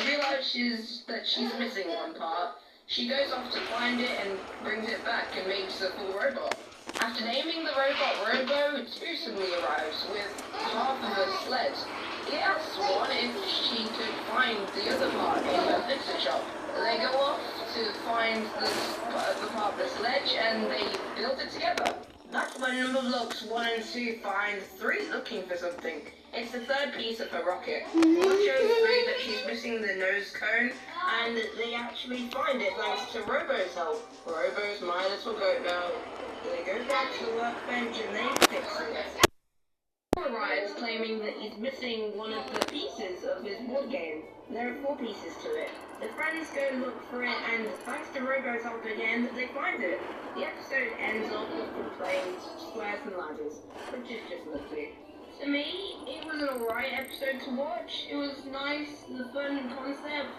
realizes that she's missing one part. She goes off to find it and brings it back and makes a full robot. After naming the robot Robo, Two suddenly arrives with half of a sled. He asks one if she could find the other part in a fixer shop. They go off to find the part of the sledge and they build it together. That's when number blocks 1 and 2 find 3 looking for something. It's the third piece of her rocket. One shows 3 that she's missing the nose cone, and they actually find it thanks to Robo's help. Robo's my little goat now. They go back to the workbench and they fix it. Arrives claiming that he's missing one of the pieces of his board game. There are 4 pieces to it. The friends go look for it, and thanks to Robo's help again, they find it. The episode ends off with them playing squares and ladders, which is just lovely. To me, it was an alright episode to watch. It was nice, the fun concept,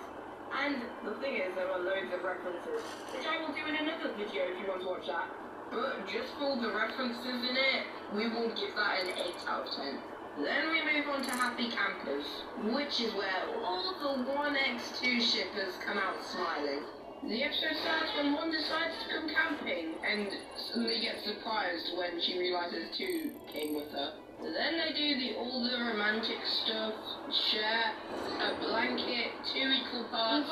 and the thing is, there are loads of references, which I will do in another video if you want to watch that. But just for the references in it, we will give that an 8 out of 10. Then we move on to Happy Campers, which is where all the 1x2 shippers come out smiling. The episode starts when one decides to come camping and suddenly gets surprised when she realizes 2 came with her. Then they do all the romantic stuff, share a blanket, 2 equal parts,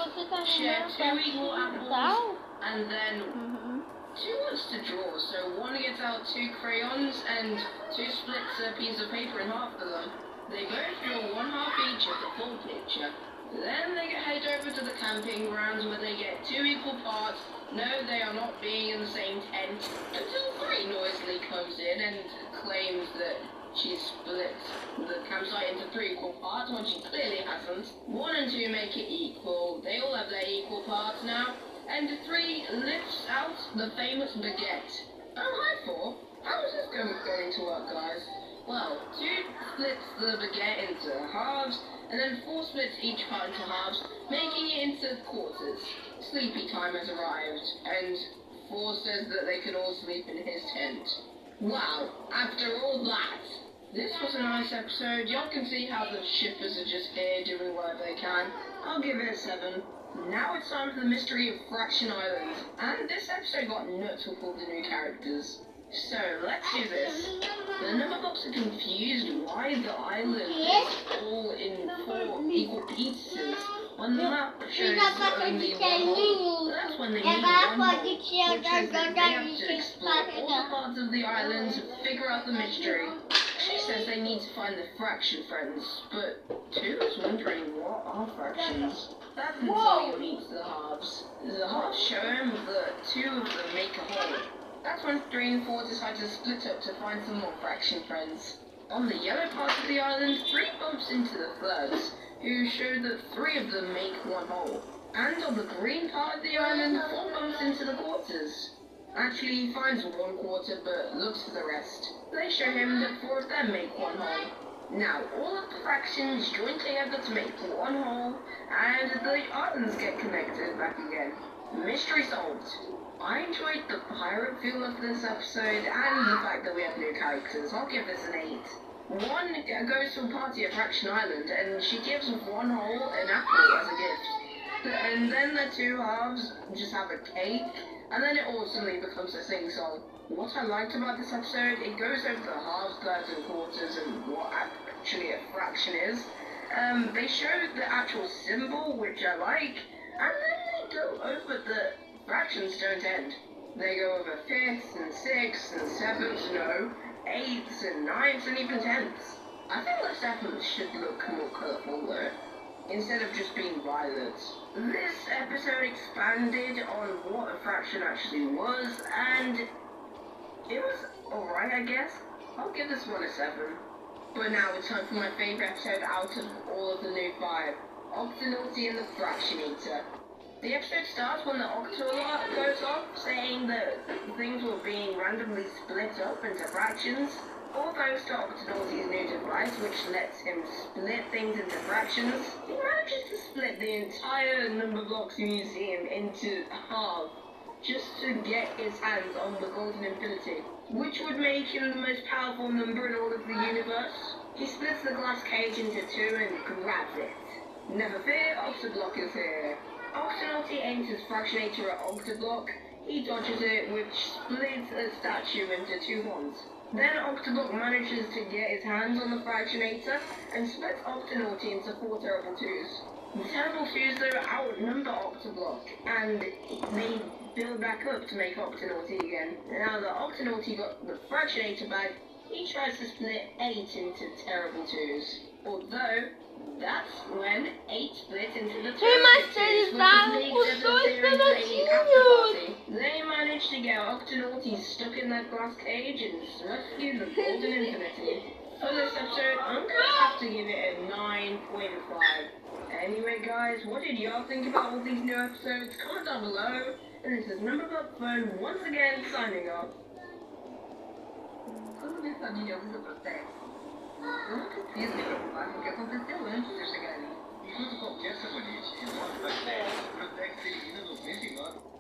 share 2 equal apples, and then 2 wants to draw, so 1 gets out 2 crayons and 2 splits a piece of paper in half for them. They both draw 1 half each of the full picture. Then they head over to the camping grounds where they get 2 equal parts. No, they are not being in the same tent, until 3 noisily comes in and claims that she split the campsite into 3 equal parts when she clearly hasn't. 1 and 2 make it equal. They all have their equal parts now. And 3 lifts out the famous baguette. Oh, hi 4. How is this going to work, guys? Well, 2 splits the baguette into halves, and then 4 splits each part into halves, making it into quarters. Sleepy time has arrived, and 4 says that they can all sleep in his tent. Wow, after all that, this was a nice episode. Y'all can see how the shippers are just here doing whatever they can. I'll give it a 7. Now it's time for the mystery of Fraction Island, and this episode got nuts with all the new characters. So, let's do this. The number box are confused why the island is all in 4 equal pieces. On the map shows only 1 hole. That's when they need 1 hole, which means that they have to explore all the parts of the island to figure out the mystery. She says they need to find the fraction friends, but 2 is wondering what are fractions. That's until he meets the halves. The halves show him that 2 of them make a hole. That's when 3 and 4 decide to split up to find some more fraction friends. On the yellow part of the island, 3 bumps into the thirds, who show that 3 of them make 1 hole. And on the green part of the island, 4 bumps into the quarters. Actually, he finds 1 quarter but looks for the rest. They show him that 4 of them make 1 hole. Now, all of the fractions join together to make 1 hole, and the islands get connected back again. Mystery solved. I enjoyed the pirate feel of this episode, and the fact that we have new characters. I'll give this an 8. 1 goes to a party at Fraction Island, and she gives 1 hole an apple as a gift. And then the 2 halves just have a cake, and then it all suddenly becomes a sing-song. What I liked about this episode, it goes over the halves, thirds, and quarters, and what actually a fraction is. They show the actual symbol, which I like, and then they go over the fractions don't end. They go over 5ths and 6ths and 7ths, no, 8ths and 9ths and even 10ths. I think the 7ths should look more colourful though, instead of just being violet. This episode expanded on what a fraction actually was, and it was alright, I guess. I'll give this one a 7. But now it's time for my favourite episode out of all of the new 5, Octonaughty and the Fractionator. The episode starts when the Octo alert goes off, saying that things were being randomly split up into fractions. All thanks to Octonaughty's new device, which lets him split things into fractions. He manages to split the entire number blocks museum into half, just to get his hands on the golden infinity, which would make him the most powerful number in all of the universe. He splits the glass cage into 2 and grabs it. Never fear, Octoblock is here. Octonaughty aims his fractionator at Octoblock. He dodges it, which splits a statue into two ones. Then Octoblock manages to get his hands on the fractionator and splits Octonaughty into 4 Terrible Twos. The Terrible Twos though outnumber Octoblock, and they build back up to make Octonaughty again. Now that Octonaughty got the fractionator back, he tries to split 8 into Terrible Twos. Although, that's when 8 split into the Terrible Twos, which they managed to get Octonaughty stuck in that glass cage and rescue the Golden Infinity. For this episode, I'm gonna have to give it a 9.5. Anyway guys, what did y'all think about all these new episodes? Comment down below. And this is Numberbug Phone once again signing off. Quando minha família usa protesto, eu não preciso me preocupar com o que aconteceu antes de eu chegar ali. Enquanto qualquer sabonete e nove bactérias, Protex elimina 99%.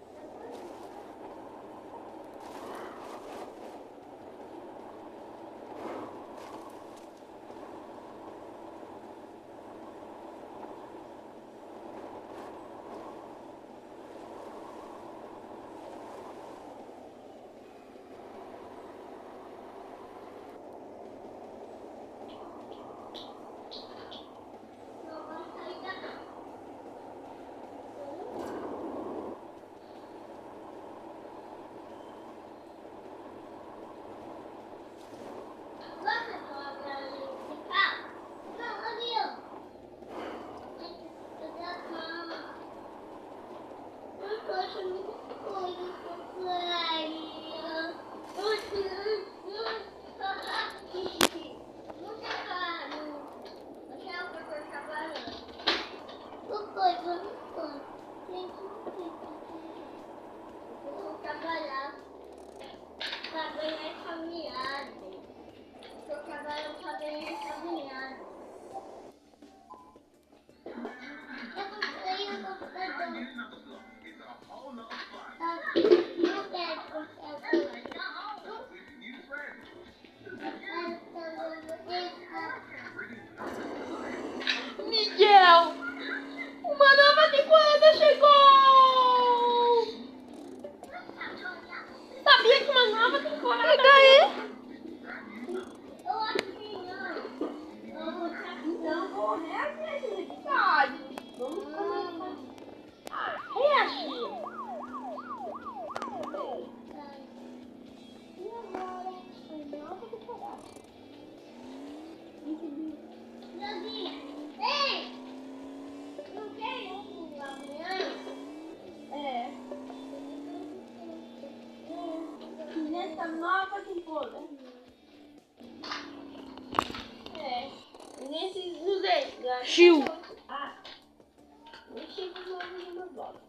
Miguel! Uma nova temporada chegou! Sabia que uma nova temporada chegou aí? Então, vou reagir de tarde. Vamos começar a reagir. E agora, a nova temporada. Ei! Não quer ir amanhã? É. Nessa nova temporada. É. Nesses. Nos 10. Chiu. Ah. Mexi nos 9 de uma bola.